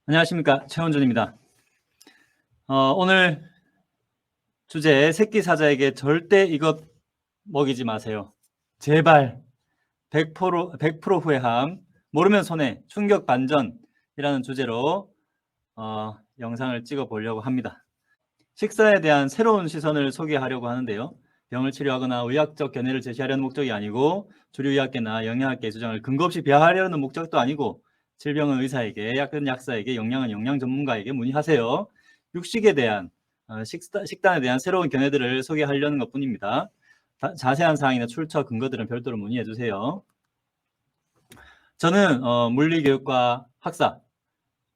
안녕하십니까, 최원준입니다. 오늘 주제, 새끼 사자에게 절대 이것 먹이지 마세요. 제발 100% 후회함, 모르면 손해, 충격 반전이라는 주제로 영상을 찍어 보려고 합니다. 식사에 대한 새로운 시선을 소개하려고 하는데요. 병을 치료하거나 의학적 견해를 제시하려는 목적이 아니고, 주류 의학계나 영양학계의 주장을 근거 없이 비하하려는 목적도 아니고, 질병은 의사에게, 약은 약사에게, 영양은 영양 전문가에게 문의하세요. 육식에 대한, 식단에 대한 새로운 견해들을 소개하려는 것뿐입니다. 자세한 사항이나 출처 근거들은 별도로 문의해 주세요. 저는 물리교육과 학사,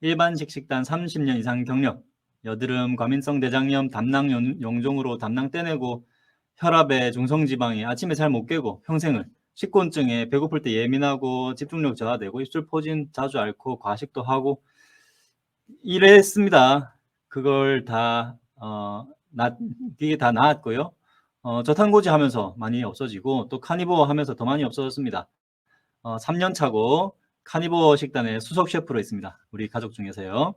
일반식 식단 30년 이상 경력, 여드름, 과민성 대장염, 담낭 용종으로 담낭 떼내고, 혈압에, 중성지방에, 아침에 잘 못 깨고, 평생을, 식곤증에, 배고플 때 예민하고, 집중력 저하되고, 입술 포진 자주 앓고, 과식도 하고, 이랬습니다. 그걸 다, 이게 다 나았고요. 저탄고지 하면서 많이 없어지고, 또 카니보어 하면서 더 많이 없어졌습니다. 3년 차고, 카니보어 식단의 수석 셰프로 있습니다. 우리 가족 중에서요.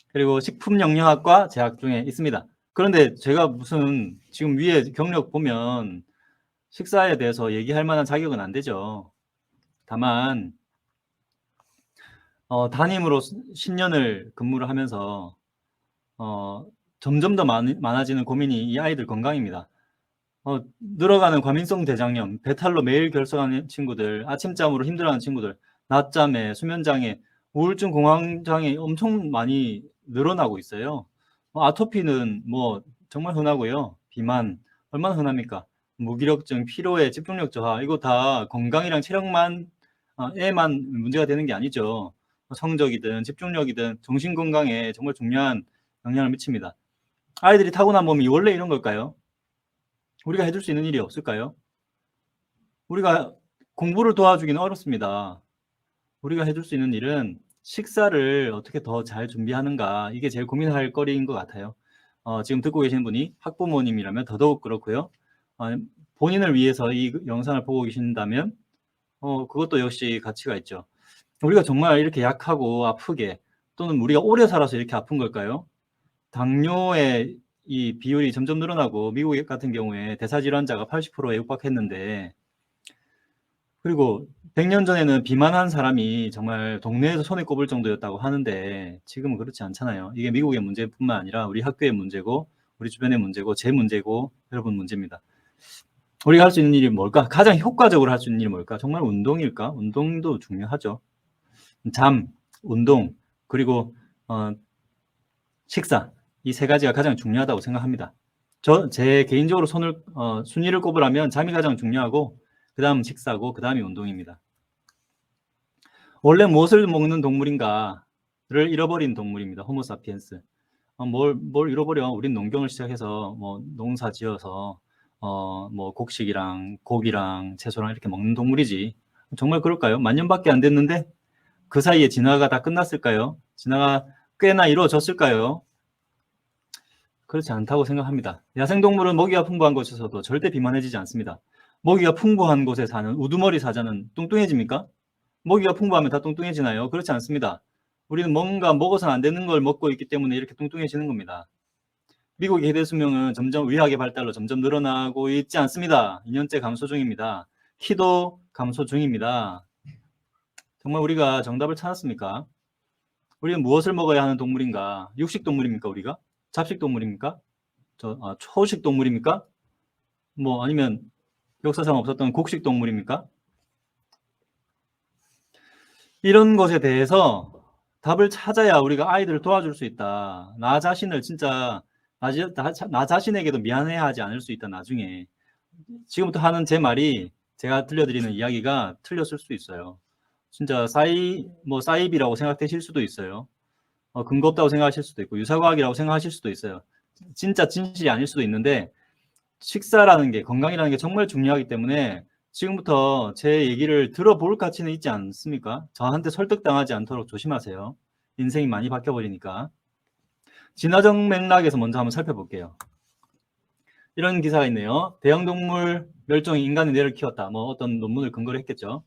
그리고 식품영양학과 재학 중에 있습니다. 그런데 제가 무슨 지금 위에 경력 보면 식사에 대해서 얘기할 만한 자격은 안 되죠. 다만 담임으로 10년을 근무를 하면서 점점 더 많아지는 고민이 이 아이들 건강입니다. 늘어가는 과민성 대장염, 배탈로 매일 결석하는 친구들, 아침잠으로 힘들어하는 친구들, 낮잠에, 수면장애, 우울증, 공황장애 엄청 많이 늘어나고 있어요. 아토피는 뭐 정말 흔하고요. 비만 얼마나 흔합니까? 무기력증, 피로에, 집중력 저하, 이거 다 건강이랑 체력만 에만 문제가 되는 게 아니죠. 성적이든 집중력이든 정신 건강에 정말 중요한 영향을 미칩니다. 아이들이 타고난 몸이 원래 이런 걸까요? 우리가 해줄 수 있는 일이 없을까요? 우리가 공부를 도와주기는 어렵습니다. 우리가 해줄 수 있는 일은 식사를 어떻게 더 잘 준비하는가, 이게 제일 고민할 거리인 것 같아요. 지금 듣고 계시는 분이 학부모님이라면 더더욱 그렇고요. 본인을 위해서 이 영상을 보고 계신다면 그것도 역시 가치가 있죠. 우리가 정말 이렇게 약하고 아프게, 또는 우리가 오래 살아서 이렇게 아픈 걸까요? 당뇨의 이 비율이 점점 늘어나고, 미국 같은 경우에 대사질환자가 80%에 육박했는데, 그리고 100년 전에는 비만한 사람이 정말 동네에서 손에 꼽을 정도였다고 하는데, 지금은 그렇지 않잖아요. 이게 미국의 문제뿐만 아니라 우리 학교의 문제고, 우리 주변의 문제고, 제 문제고, 여러분 문제입니다. 우리가 할 수 있는 일이 뭘까? 가장 효과적으로 할 수 있는 일이 뭘까? 정말 운동일까? 운동도 중요하죠. 잠, 운동, 그리고 식사, 이 세 가지가 가장 중요하다고 생각합니다. 제 개인적으로 순위를 꼽으라면 잠이 가장 중요하고, 그 다음 식사고, 그 다음이 운동입니다. 원래 무엇을 먹는 동물인가를 잃어버린 동물입니다. 호모사피엔스. 뭘 잃어버려? 우린 농경을 시작해서 뭐 농사 지어서 뭐 곡식이랑 고기랑 채소랑 이렇게 먹는 동물이지. 정말 그럴까요? 만년밖에 안 됐는데 그 사이에 진화가 다 끝났을까요? 진화가 꽤나 이루어졌을까요? 그렇지 않다고 생각합니다. 야생동물은 먹이가 풍부한 곳에서도 절대 비만해지지 않습니다. 먹이가 풍부한 곳에 사는 우두머리 사자는 뚱뚱해집니까? 먹이가 풍부하면 다 뚱뚱해지나요? 그렇지 않습니다. 우리는 뭔가 먹어서는 안 되는 걸 먹고 있기 때문에 이렇게 뚱뚱해지는 겁니다. 미국의 기대 수명은 점점 의학의 발달로 점점 늘어나고 있지 않습니다. 2년째 감소 중입니다. 키도 감소 중입니다. 정말 우리가 정답을 찾았습니까? 우리는 무엇을 먹어야 하는 동물인가? 육식 동물입니까, 우리가? 잡식 동물입니까? 초식 동물입니까? 뭐 아니면 역사상 없었던 곡식 동물입니까? 이런 것에 대해서 답을 찾아야 우리가 아이들을 도와줄 수 있다. 나 자신을 진짜 나 자신에게도 미안해야 하지 않을 수 있다. 나중에 지금부터 하는 제 말이, 제가 들려드리는 이야기가 틀렸을 수 있어요. 진짜 사이비라고 생각되실 수도 있어요. 근거 없다고 생각하실 수도 있고, 유사과학이라고 생각하실 수도 있어요. 진짜 진실이 아닐 수도 있는데, 식사라는 게, 건강이라는 게 정말 중요하기 때문에 지금부터 제 얘기를 들어볼 가치는 있지 않습니까? 저한테 설득당하지 않도록 조심하세요. 인생이 많이 바뀌어버리니까. 진화적 맥락에서 먼저 한번 살펴볼게요. 이런 기사가 있네요. 대형동물 멸종이 인간의 뇌를 키웠다. 뭐 어떤 논문을 근거로 했겠죠.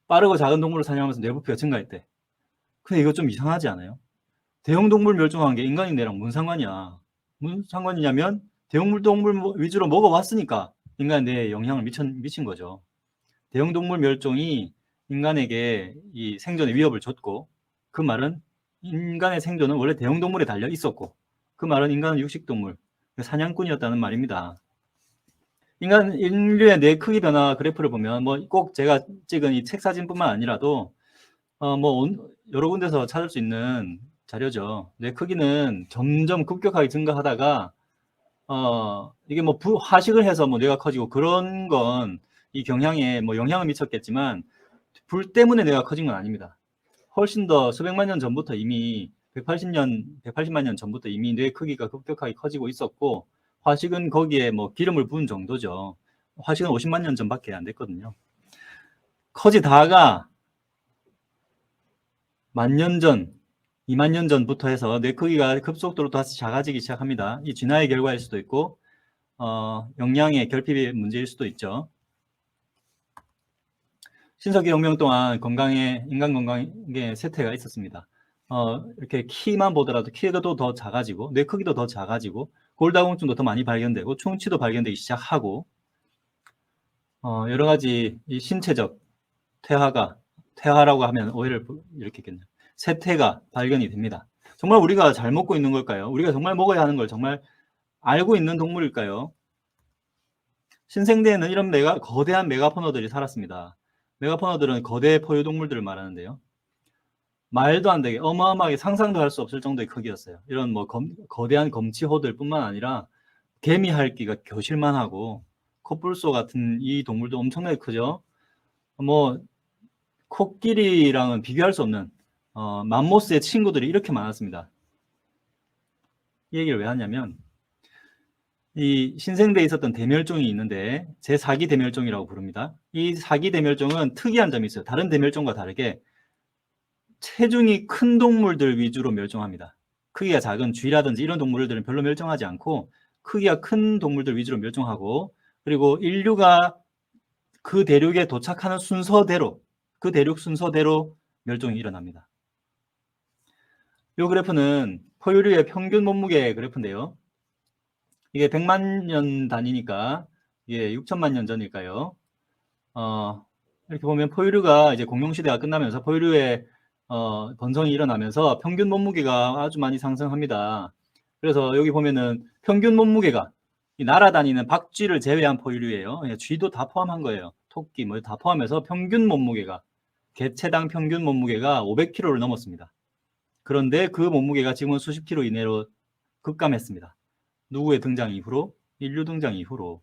빠르고 작은 동물을 사냥하면서 뇌부피가 증가했대. 근데 이거 좀 이상하지 않아요? 대형동물 멸종한 게 인간인데랑 뭔 상관이야. 무슨 상관이냐면 대형동물 위주로 먹어왔으니까 인간 뇌에 영향을 미친 거죠. 대형동물 멸종이 인간에게 이 생존에 위협을 줬고, 그 말은 인간의 생존은 원래 대형동물에 달려 있었고, 그 말은 인간은 육식동물, 사냥꾼이었다는 말입니다. 인류의 뇌 크기 변화 그래프를 보면 뭐 꼭 제가 찍은 이 책 사진뿐만 아니라도 뭐 여러 군데서 찾을 수 있는 자료죠. 뇌 크기는 점점 급격하게 증가하다가 이게 뭐 화식을 해서 뭐 뇌가 커지고 그런 건 이 경향에 뭐 영향을 미쳤겠지만 불 때문에 뇌가 커진 건 아닙니다. 훨씬 더 수백만 년 전부터 이미 180만 년 전부터 이미 뇌 크기가 급격하게 커지고 있었고, 화식은 거기에 뭐 기름을 부은 정도죠. 화식은 50만 년 전밖에 안 됐거든요. 커지다가 10,000년 전, 2만 년 전부터 해서 뇌 크기가 급속도로 다시 작아지기 시작합니다. 이 진화의 결과일 수도 있고 영양의 결핍의 문제일 수도 있죠. 신석기 혁명 동안 인간 건강에 쇠퇴가 있었습니다. 이렇게 키만 보더라도 키가 더 작아지고 뇌 크기도 더 작아지고 골다공증도 더 많이 발견되고 충치도 발견되기 시작하고 여러 가지 이 신체적 퇴화라고 하면 오해를 일으키겠네요. 쇠퇴가 발견이 됩니다. 정말 우리가 잘 먹고 있는 걸까요? 우리가 정말 먹어야 하는 걸 정말 알고 있는 동물일까요? 신생대에는 이런 거대한 메가포너들이 살았습니다. 메가포너들은 거대 포유동물들을 말하는데요. 말도 안 되게 어마어마하게 상상도 할 수 없을 정도의 크기였어요. 이런 뭐 거대한 검치호들 뿐만 아니라 개미핥기가 교실만 하고 코뿔소 같은 이 동물도 엄청나게 크죠. 뭐 코끼리랑은 비교할 수 없는 맘모스의 친구들이 이렇게 많았습니다. 이 얘기를 왜 하냐면 이 신생대에 있었던 대멸종이 있는데 제4기 대멸종이라고 부릅니다. 이 4기 대멸종은 특이한 점이 있어요. 다른 대멸종과 다르게 체중이 큰 동물들 위주로 멸종합니다. 크기가 작은 쥐라든지 이런 동물들은 별로 멸종하지 않고 크기가 큰 동물들 위주로 멸종하고, 그리고 인류가 그 대륙에 도착하는 순서대로 그 대륙 순서대로 멸종이 일어납니다. 이 그래프는 포유류의 평균 몸무게 그래프인데요. 이게 100만 년 단위니까 이게 6천만 년 전일까요? 이렇게 보면 포유류가 이제 공룡시대가 끝나면서 포유류의 번성이 일어나면서 평균 몸무게가 아주 많이 상승합니다. 그래서 여기 보면은 평균 몸무게가 이 날아다니는 박쥐를 제외한 포유류예요. 쥐도 다 포함한 거예요. 토끼 뭐 다 포함해서 평균 몸무게가 개체당 평균 몸무게가 500kg를 넘었습니다. 그런데 그 몸무게가 지금은 수십 킬로 이내로 급감했습니다. 누구의 등장 이후로? 인류 등장 이후로.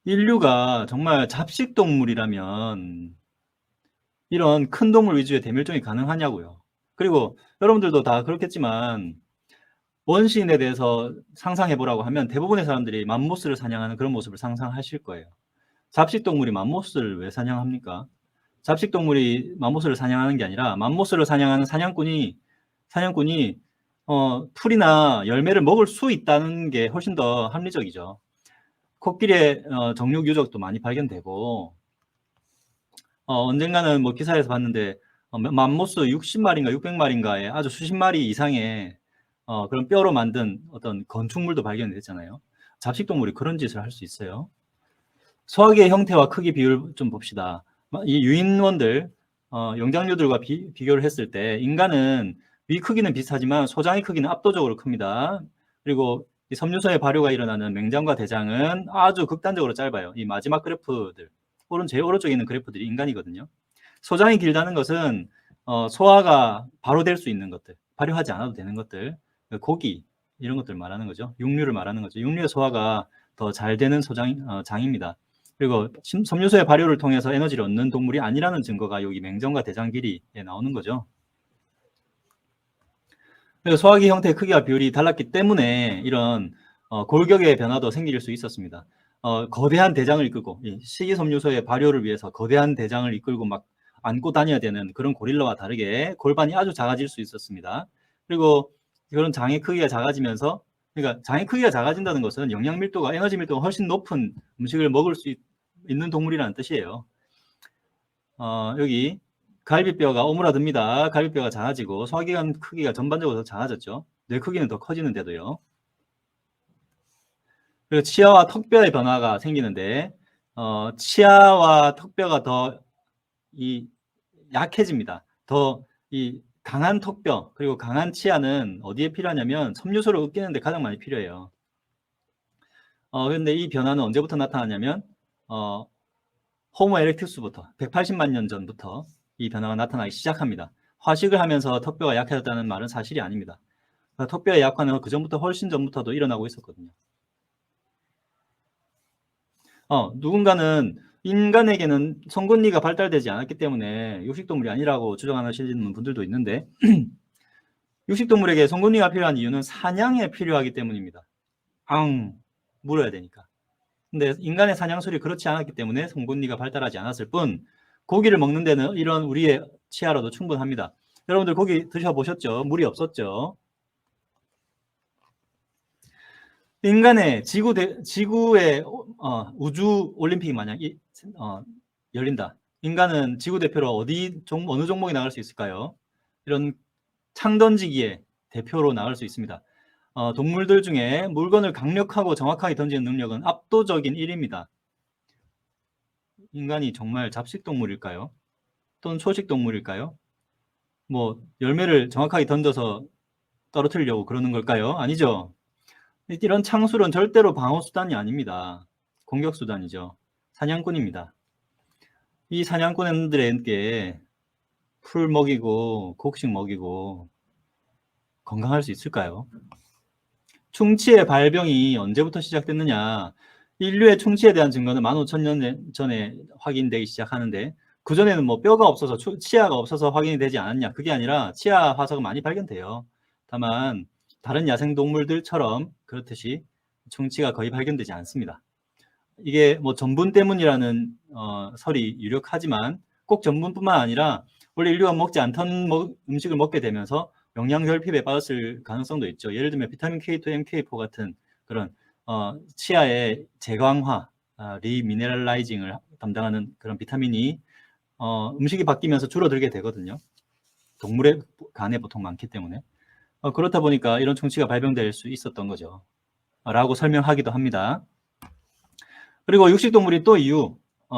인류가 정말 잡식동물이라면 이런 큰 동물 위주의 대멸종이 가능하냐고요. 그리고 여러분들도 다 그렇겠지만 원시인에 대해서 상상해 보라고 하면 대부분의 사람들이 맘모스를 사냥하는 그런 모습을 상상하실 거예요. 잡식동물이 맘모스를 왜 사냥합니까? 잡식동물이 맘모스를 사냥하는 게 아니라 맘모스를 사냥하는 사냥꾼이 풀이나 열매를 먹을 수 있다는 게 훨씬 더 합리적이죠. 코끼리의 정육 유적도 많이 발견되고 언젠가는 뭐 기사에서 봤는데 맘모스 60마리인가 600마리인가에 아주 수십 마리 이상의 그런 뼈로 만든 어떤 건축물도 발견됐잖아요. 잡식동물이 그런 짓을 할 수 있어요. 소화기의 형태와 크기 비율 좀 봅시다. 이 유인원들 영장류들과 비교를 했을 때 인간은 위 크기는 비슷하지만 소장의 크기는 압도적으로 큽니다. 그리고 이 섬유소의 발효가 일어나는 맹장과 대장은 아주 극단적으로 짧아요. 이 마지막 그래프들, 제일 오른쪽에 있는 그래프들이 인간이거든요. 소장이 길다는 것은 소화가 바로 될 수 있는 것들, 발효하지 않아도 되는 것들, 고기 이런 것들 말하는 거죠. 육류를 말하는 거죠. 육류의 소화가 더 잘 되는 장입니다. 그리고 섬유소의 발효를 통해서 에너지를 얻는 동물이 아니라는 증거가 여기 맹장과 대장 길이에 나오는 거죠. 그래서 소화기 형태의 크기와 비율이 달랐기 때문에 이런 골격의 변화도 생길 수 있었습니다. 거대한 대장을 이끌고 식이섬유소의 발효를 위해서 거대한 대장을 이끌고 막 안고 다녀야 되는 그런 고릴라와 다르게 골반이 아주 작아질 수 있었습니다. 그리고 그런 장의 크기가 작아지면서, 그러니까 장의 크기가 작아진다는 것은 영양 밀도가, 에너지 밀도가 훨씬 높은 음식을 먹을 수 있는 동물이라는 뜻이에요. 여기 갈비뼈가 오므라듭니다. 갈비뼈가 작아지고 소화기관 크기가 전반적으로 더 작아졌죠. 뇌 크기는 더 커지는데도요. 그리고 치아와 턱뼈의 변화가 생기는데 치아와 턱뼈가 더 약해집니다. 더 강한 턱뼈 그리고 강한 치아는 어디에 필요하냐면 섬유소를 으깨는 데 가장 많이 필요해요. 그런데 이 변화는 언제부터 나타나냐면 호모 에렉투스부터 180만 년 전부터 이 변화가 나타나기 시작합니다. 화식을 하면서 턱뼈가 약해졌다는 말은 사실이 아닙니다. 턱뼈의 약화는 그 전부터 훨씬 전부터도 일어나고 있었거든요. 누군가는 인간에게는 송곳니가 발달되지 않았기 때문에 육식동물이 아니라고 주장하시는 분들도 있는데 육식동물에게 송곳니가 필요한 이유는 사냥에 필요하기 때문입니다. 물어야 되니까. 근데 인간의 사냥술이 그렇지 않았기 때문에 송곳니가 발달하지 않았을 뿐 고기를 먹는 데는 이런 우리의 치아로도 충분합니다. 여러분들 고기 드셔보셨죠? 물이 없었죠? 인간의 지구의 우주 올림픽이 만약 열린다. 인간은 지구 대표로 어느 종목에 나갈 수 있을까요? 이런 창 던지기에 대표로 나갈 수 있습니다. 동물들 중에 물건을 강력하고 정확하게 던지는 능력은 압도적인 1위입니다. 인간이 정말 잡식동물일까요? 또는 초식동물일까요? 뭐 열매를 정확하게 던져서 떨어뜨리려고 그러는 걸까요? 아니죠. 이런 창술은 절대로 방어수단이 아닙니다. 공격수단이죠. 사냥꾼입니다. 이 사냥꾼들에게 풀 먹이고 곡식 먹이고 건강할 수 있을까요? 충치의 발병이 언제부터 시작됐느냐? 인류의 충치에 대한 증거는 15,000년 전에 확인되기 시작하는데 그전에는 뭐 뼈가 없어서 치아가 없어서 확인이 되지 않았냐? 그게 아니라 치아 화석은 많이 발견돼요. 다만 다른 야생동물들처럼 그렇듯이 충치가 거의 발견되지 않습니다. 이게 뭐 전분 때문이라는 설이 유력하지만 꼭 전분뿐만 아니라 원래 인류가 먹지 않던 음식을 먹게 되면서 영양결핍에 빠졌을 가능성도 있죠. 예를 들면 비타민 K2, MK4 같은 그런 치아의 재광화, 리미네랄라이징을 담당하는 그런 비타민이 음식이 바뀌면서 줄어들게 되거든요. 동물의 간에 보통 많기 때문에. 그렇다 보니까 이런 충치가 발병될 수 있었던 거죠. 라고 설명하기도 합니다. 그리고 육식동물이 또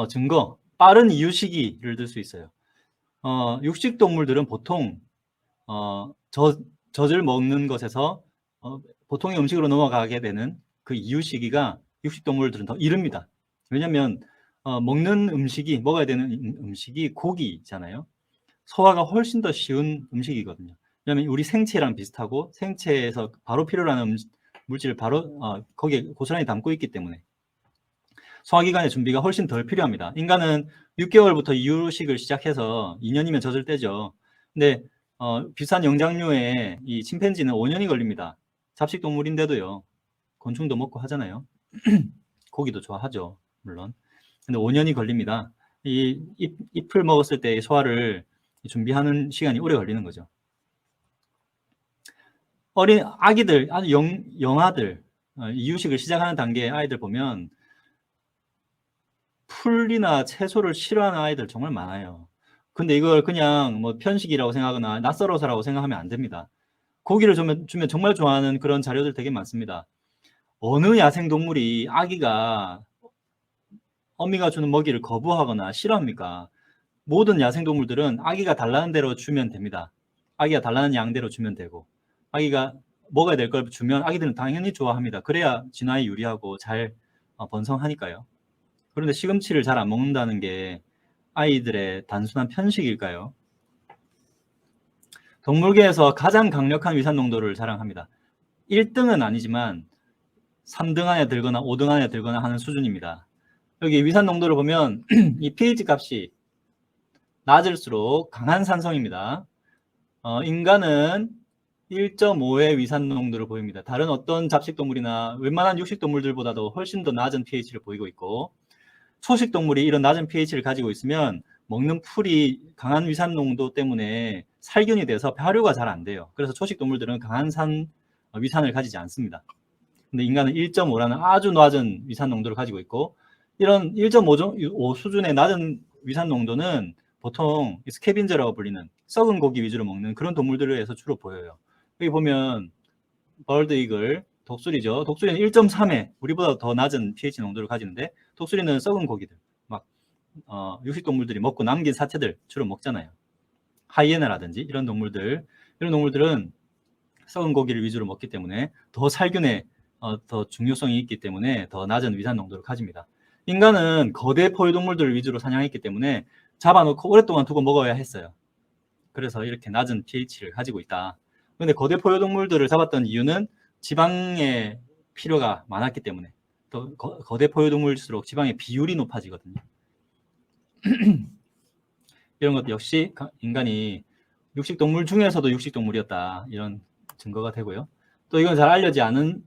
증거, 빠른 이유 시기를 들 수 있어요. 육식동물들은 보통 젖을 먹는 것에서 보통의 음식으로 넘어가게 되는 그 이유 시기가 육식동물들은 더 이릅니다. 왜냐하면 먹어야 되는 음식이 고기잖아요. 소화가 훨씬 더 쉬운 음식이거든요. 왜냐하면 우리 생체랑 비슷하고 생체에서 바로 필요로 하는 물질을 바로 거기에 고스란히 담고 있기 때문에 소화기관의 준비가 훨씬 덜 필요합니다. 인간은 6개월부터 이유식을 시작해서 2년이면 젖을 떼죠. 근데 비싼 영장류의 이 침팬지는 5년이 걸립니다. 잡식동물인데도요. 곤충도 먹고 하잖아요. 고기도 좋아하죠. 물론. 근데 5년이 걸립니다. 이 잎을 먹었을 때 소화를 준비하는 시간이 오래 걸리는 거죠. 어린 아기들, 아주 영아들, 이유식을 시작하는 단계의 아이들 보면 풀이나 채소를 싫어하는 아이들 정말 많아요. 근데 이걸 그냥 뭐 편식이라고 생각하거나 낯설어서라고 생각하면 안 됩니다. 고기를 주면 정말 좋아하는 그런 자료들 되게 많습니다. 어느 야생동물이 아기가 어미가 주는 먹이를 거부하거나 싫어합니까? 모든 야생동물들은 아기가 달라는 대로 주면 됩니다. 아기가 달라는 양대로 주면 되고 아기가 먹어야 될 걸 주면 아기들은 당연히 좋아합니다. 그래야 진화에 유리하고 잘 번성하니까요. 그런데 시금치를 잘 안 먹는다는 게 아이들의 단순한 편식일까요? 동물계에서 가장 강력한 위산 농도를 자랑합니다. 1등은 아니지만 3등 안에 들거나 5등 안에 들거나 하는 수준입니다. 여기 위산 농도를 보면 이 pH 값이 낮을수록 강한 산성입니다. 인간은 1.5의 위산 농도를 보입니다. 다른 어떤 잡식동물이나 웬만한 육식동물들보다도 훨씬 더 낮은 pH를 보이고 있고 초식동물이 이런 낮은 pH를 가지고 있으면 먹는 풀이 강한 위산 농도 때문에 살균이 돼서 발효가 잘 안 돼요. 그래서 초식동물들은 강한 위산을 가지지 않습니다. 근데 인간은 1.5라는 아주 낮은 위산 농도를 가지고 있고 이런 1.5 수준의 낮은 위산 농도는 보통 스캐빈저라고 불리는 썩은 고기 위주로 먹는 그런 동물들에서 주로 보여요. 여기 보면 벌드 이글, 독수리죠. 독수리는 1.3에 우리보다 더 낮은 pH 농도를 가지는데 독수리는 썩은 고기들, 막 육식동물들이 먹고 남긴 사체들 주로 먹잖아요. 하이에나라든지 이런 동물들은 썩은 고기를 위주로 먹기 때문에 더 살균에 더 중요성이 있기 때문에 더 낮은 위산 농도를 가집니다. 인간은 거대 포유동물들을 위주로 사냥했기 때문에 잡아놓고 오랫동안 두고 먹어야 했어요. 그래서 이렇게 낮은 pH를 가지고 있다. 그런데 거대 포유동물들을 잡았던 이유는 지방의 필요가 많았기 때문에, 또 거대 포유동물일수록 지방의 비율이 높아지거든요. 이런 것도 역시 인간이 육식동물 중에서도 육식동물이었다, 이런 증거가 되고요. 또 이건 잘 알려지지 않은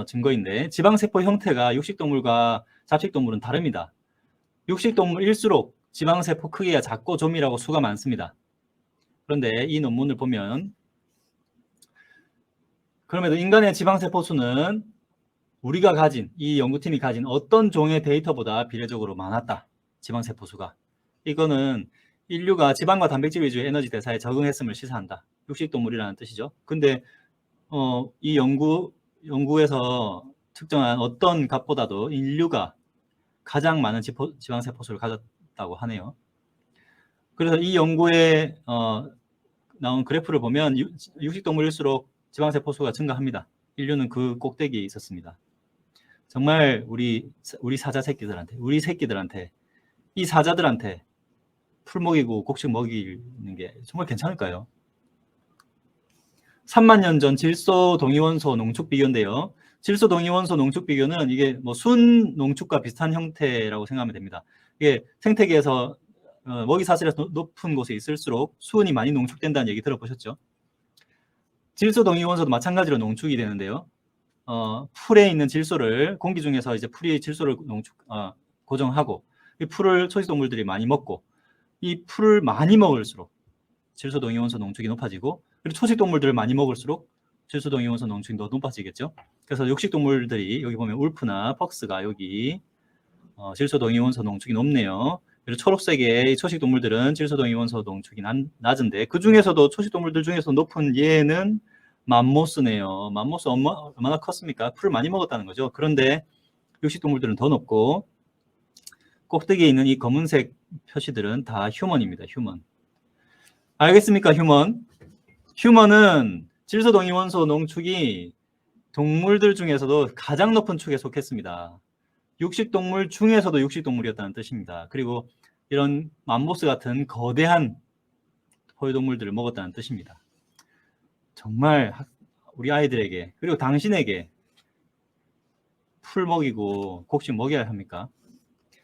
증거인데, 지방세포 형태가 육식동물과 잡식동물은 다릅니다. 육식동물일수록 지방세포 크기가 작고 조밀하고 수가 많습니다. 그런데 이 논문을 보면 그럼에도 인간의 지방세포 수는 우리가 가진, 이 연구팀이 가진 어떤 종의 데이터보다 비례적으로 많았다. 지방세포 수가. 이거는 인류가 지방과 단백질 위주의 에너지 대사에 적응했음을 시사한다. 육식동물이라는 뜻이죠. 근데 이 연구에서 측정한 어떤 값보다도 인류가 가장 많은 지방세포수를 가졌다고 하네요. 그래서 이 연구에 나온 그래프를 보면 육식동물일수록 지방세포수가 증가합니다. 인류는 그 꼭대기에 있었습니다. 정말 우리 사자 새끼들한테, 우리 새끼들한테, 이 사자들한테 풀 먹이고 곡식 먹이는 게 정말 괜찮을까요? 3만 년 전 질소 동위원소 농축 비교인데요. 질소 동위원소 농축 비교는 이게 뭐 순 농축과 비슷한 형태라고 생각하면 됩니다. 이게 생태계에서 먹이 사슬에서 높은 곳에 있을수록 수은이 많이 농축된다는 얘기 들어보셨죠? 질소 동위원소도 마찬가지로 농축이 되는데요. 풀에 있는 질소를, 공기 중에서 이제 풀이 질소를 고정하고 이 풀을 초식동물들이 많이 먹고, 이 풀을 많이 먹을수록 질소 동위원소 농축이 높아지고, 그리고 초식동물들을 많이 먹을수록 질소 동위원소 농축이 더 높아지겠죠. 그래서 육식동물들이, 여기 보면 울프나 퍽스가 여기 질소 동위원소 농축이 높네요. 그리고 초록색의 초식동물들은 질소 동위원소 농축이 낮은데, 그 중에서도 초식동물들 중에서 높은 얘는 맘모스네요. 맘모스 얼마나 컸습니까? 풀을 많이 먹었다는 거죠. 그런데 육식동물들은 더 높고, 꼭대기에 있는 이 검은색 표시들은 다 휴먼입니다. 휴먼. 알겠습니까? 휴먼은 질소 동위원소 농축이 동물들 중에서도 가장 높은 축에 속했습니다. 육식동물 중에서도 육식동물이었다는 뜻입니다. 그리고 이런 맘모스 같은 거대한 포유동물들을 먹었다는 뜻입니다. 정말 우리 아이들에게, 그리고 당신에게 풀 먹이고 곡식 먹여야 합니까?